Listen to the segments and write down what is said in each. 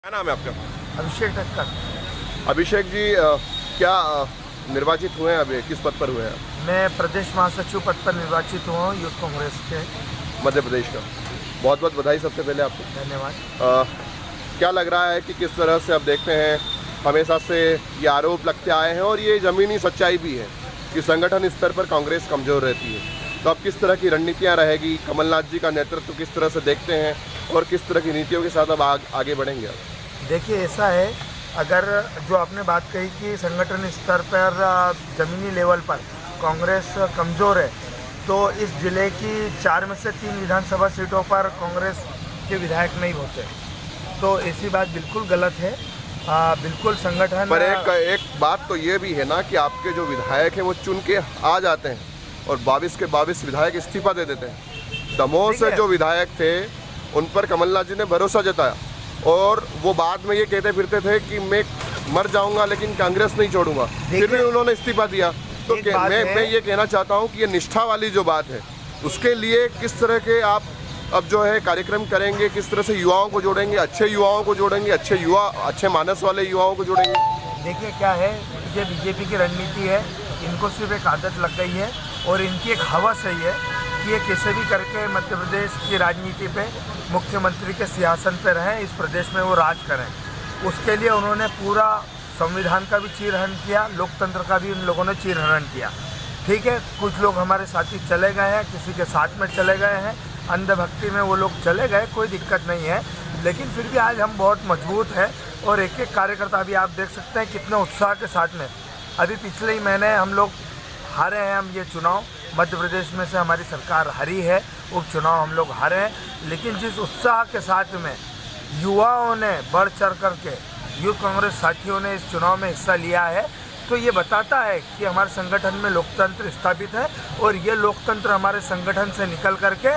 क्या नाम है आपका? अभिषेक ठक्कर। अभिषेक जी, क्या निर्वाचित हुए हैं? अभी किस पद पर हुए हैं? मैं प्रदेश महासचिव पद पर निर्वाचित हुआ हूँ यूथ कांग्रेस के मध्य प्रदेश का। बहुत बहुत बधाई सबसे पहले आपको। धन्यवाद। क्या लग रहा है कि किस तरह से अब देखते हैं, हमेशा से ये आरोप लगते आए हैं और ये ज़मीनी सच्चाई भी है कि संगठन स्तर पर कांग्रेस कमज़ोर रहती है, तो अब किस तरह की रणनीतियाँ रहेगी? कमलनाथ जी का नेतृत्व किस तरह से देखते हैं और किस तरह की नीतियों के साथ अब आगे बढ़ेंगे? देखिए, ऐसा है, अगर जो आपने बात कही कि संगठन स्तर पर ज़मीनी लेवल पर कांग्रेस कमज़ोर है, तो इस जिले की 4 में से 3 विधानसभा सीटों पर कांग्रेस के विधायक नहीं होते, तो ऐसी बात बिल्कुल गलत है। बिल्कुल संगठन पर एक बात तो ये भी है ना कि आपके जो विधायक हैं वो चुन के आ जाते हैं और 22 के 22 विधायक इस्तीफा दे देते हैं। दमोह से जो विधायक थे उन पर कमलनाथ जी ने भरोसा जताया और वो बाद में ये कहते फिरते थे कि मैं मर जाऊंगा लेकिन कांग्रेस नहीं छोड़ूंगा, फिर भी उन्होंने इस्तीफा दिया। तो मैं ये कहना चाहता हूँ कि ये निष्ठा वाली जो बात है, उसके लिए किस तरह के आप अब जो है कार्यक्रम करेंगे, किस तरह से युवाओं को जोड़ेंगे, अच्छे युवाओं को जोड़ेंगे, अच्छे मानस वाले युवाओं को जोड़ेंगे? देखिए, क्या है, ये बीजेपी की रणनीति है, इनको सिर्फ एक आदत लग गई है और इनकी एक हवस है ये कि ये कैसे भी करके मध्य प्रदेश की राजनीति पे मुख्यमंत्री के सिंहासन पे रहें, इस प्रदेश में वो राज करें। उसके लिए उन्होंने पूरा संविधान का भी चीरहरण किया, लोकतंत्र का भी उन लोगों ने चीरहरण किया। ठीक है, कुछ लोग हमारे साथी चले गए हैं, किसी के साथ में चले गए हैं, अंधभक्ति में वो लोग चले गए, कोई दिक्कत नहीं है, लेकिन फिर भी आज हम बहुत मजबूत हैं और एक एक कार्यकर्ता भी आप देख सकते हैं कितने उत्साह के साथ में। अभी पिछले ही महीने हम लोग हारे हैं, हम ये चुनाव मध्य प्रदेश में से हमारी सरकार हारी है, उपचुनाव हम लोग हारे हैं, लेकिन जिस उत्साह के साथ में युवाओं ने बढ़ चढ़ करके यूथ कांग्रेस साथियों ने इस चुनाव में हिस्सा लिया है, तो ये बताता है कि हमारे संगठन में लोकतंत्र स्थापित है और ये लोकतंत्र हमारे संगठन से निकल करके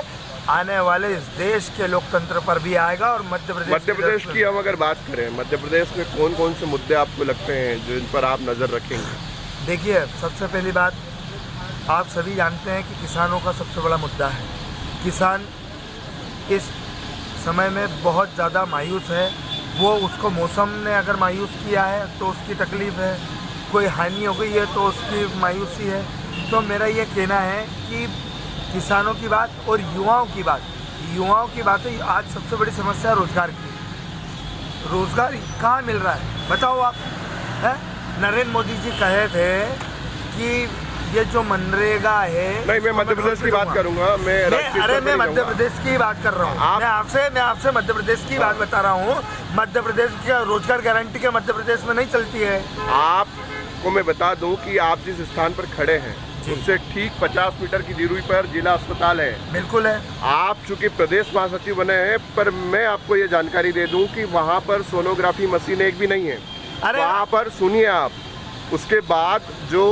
आने वाले इस देश के लोकतंत्र पर भी आएगा। और मध्य प्रदेश की हम अगर बात करें, मध्य प्रदेश में कौन कौन से मुद्दे आपको लगते हैं जिन पर आप नज़र रखेंगे? देखिए, सबसे पहली बात, आप सभी जानते हैं कि किसानों का सबसे बड़ा मुद्दा है। किसान इस समय में बहुत ज़्यादा मायूस है, वो उसको मौसम ने अगर मायूस किया है तो उसकी तकलीफ़ है, कोई हानि हो गई है तो उसकी मायूसी है। तो मेरा ये कहना है कि किसानों की बात और युवाओं की बात है। आज सबसे बड़ी समस्या रोजगार की। रोजगार कहाँ मिल रहा है बताओ आप? है, नरेंद्र मोदी जी कहे थे कि ये जो मनरेगा है, नहीं, मैं मध्य प्रदेश की बात करूंगा। मैं मध्य प्रदेश की बात कर रहा हूँ। मैं आपसे मध्य प्रदेश की बात बता रहा हूँ। मध्य प्रदेश की रोजगार गारंटी के मध्य प्रदेश में नहीं चलती है। आपको मैं बता दूं कि आप जिस स्थान पर खड़े हैं उससे ठीक 50 मीटर की दूरी पर जिला अस्पताल है। बिल्कुल है। आप चूंकि प्रदेश महासचिव बने हैं, पर मैं आपको ये जानकारी दे दूं कि वहाँ पर सोनोग्राफी मशीन एक भी नहीं है। वहाँ पर सुनिए आप, उसके बाद जो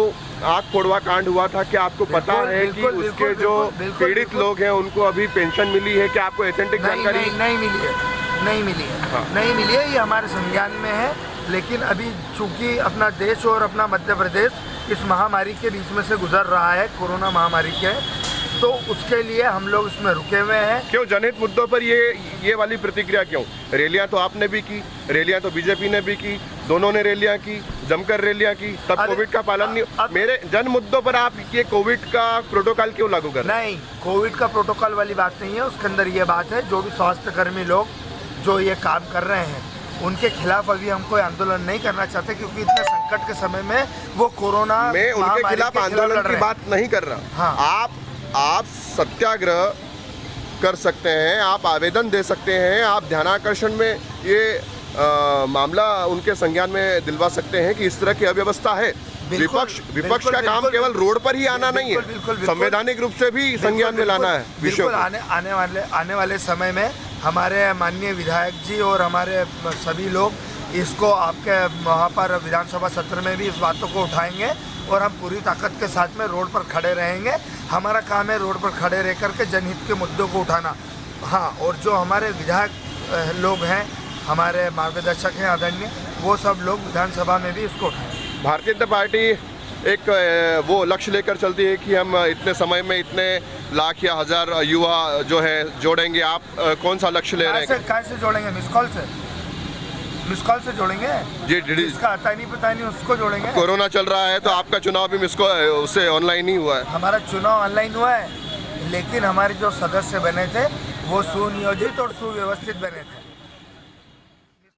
आग फोड़वा कांड हुआ था, क्या आपको पता है कि उसके जो पीड़ित लोग हैं उनको अभी पेंशन मिली है? क्या आपको एथेंटिक जानकारी? नहीं मिली है। ये हमारे संज्ञान में है, लेकिन अभी चूंकि अपना देश और अपना मध्य प्रदेश इस महामारी के बीच में से गुजर रहा है, कोरोना महामारी के, तो उसके लिए हम लोग इसमें रुके हुए हैं। क्यों जनहित मुद्दों पर ये वाली प्रतिक्रिया क्यों? रैलियां तो आपने भी की, रैलियां तो बीजेपी ने भी की, दोनों ने रैलियां की, जमकर रैलियां की, तब कोविड का पालन नहीं। मेरे जन मुद्दों पर आप ये कोविड का प्रोटोकॉल क्यों लागू कर रहे हैं? नहीं, कोविड का प्रोटोकॉल वाली बात नहीं है। उसके अंदर ये बात है, जो भी स्वास्थ्य कर्मी लोग जो ये काम कर रहे हैं उनके खिलाफ अभी हम कोई आंदोलन नहीं करना चाहते, क्योंकि इतने संकट के समय में वो कोरोना, मैं उनके खिलाफ आंदोलन की बात नहीं कर रहा। हाँ। आप सत्याग्रह कर सकते हैं, आप आवेदन दे सकते हैं, आप ध्यानाकर्षण में ये मामला उनके संज्ञान में दिलवा सकते हैं कि इस तरह की अव्यवस्था है। विपक्ष का काम केवल रोड पर ही आना नहीं है, संवैधानिक रूप से भी संज्ञान में लाना है विषय को। आने वाले समय में हमारे माननीय विधायक जी और हमारे सभी लोग इसको आपके वहाँ पर विधानसभा सत्र में भी इस बातों को उठाएंगे और हम पूरी ताकत के साथ में रोड पर खड़े रहेंगे। हमारा काम है रोड पर खड़े रह करके जनहित के मुद्दों को उठाना। हाँ, और जो हमारे विधायक लोग हैं, हमारे मार्गदर्शक हैं आदरणीय, वो सब लोग विधानसभा में भी इसको उठाएं। भारतीय जनता पार्टी एक वो लक्ष्य लेकर चलती है कि हम इतने समय में इतने लाख या हजार युवा जो है जोड़ेंगे। आप कौन सा लक्ष्य ले रहे हैं? कैसे जोड़ेंगे? मिस कॉल से मिस कॉल से जोड़ेंगे, जी जिसका आता नहीं पता नहीं उसको जोड़ेंगे। कोरोना चल रहा है तो आपका चुनाव भी उससे ऑनलाइन ही हुआ है। हमारा चुनाव ऑनलाइन हुआ है, लेकिन हमारे जो सदस्य बने थे वो सुनियोजित और सुव्यवस्थित बने थे।